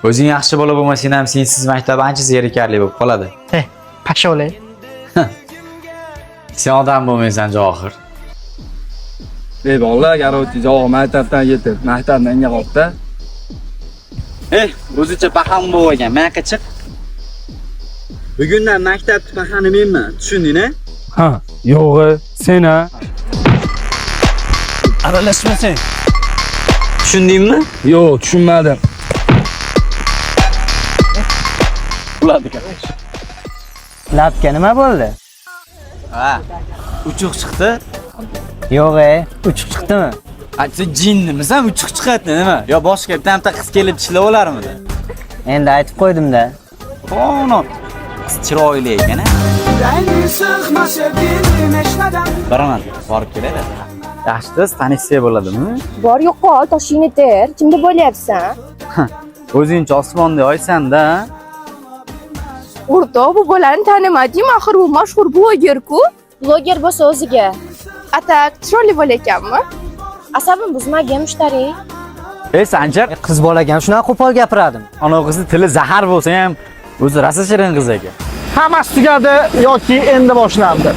O'zing yaxshi bola bo'lmasang ham sensiz maktab ancha zerikarli bo'lib qoladi. Pasha bo'lay. Sen odam bo'lmaysan johir. Bolalar garovchi javob maktabdan yetib, maktabdan inga qolibdi. O'zicha baham bo'lgan. Menga chiq. Bugundan maktab bahani menman. Tushunding-a? Ha, yo'g'i, sen-a? Aralashmasang. Tushundingmi? Yo'q, tushunmadim. Labga nima bo'ldi? Ha. Uchuq chiqdi. Yo'q, uchuq chiqdimi? Sen jinnimisan, uchuq chiqadi nima? Yo boshqa bitta qiz kelib tishlab olarmidi? Endi aytib qo'ydim-da. Ono. Qiz chiroyli ekan-a. Baraman, borib keladi. Yaxshi, tanishsa bo'ladimi? Bor yo'qol, toshingni ter. Kimda bo'lyapsan? O'zingcha osmonda oysan-da. O'rtoq, bu bolani tanimadim, axir u mashhur bloger-ku. Bloger bo'lsa o'ziga. Atak, chiroyli bo'la ekanmi? Asabim buzmagan mushtari. Sanjar, Qiz bolaga ham shunaqa qo'pol gapiradim. ana qizni tili zahar bo'lsa ham o'zi rosa shirin qiz ekan. Hammasi tugadi yoki endi boshlandi?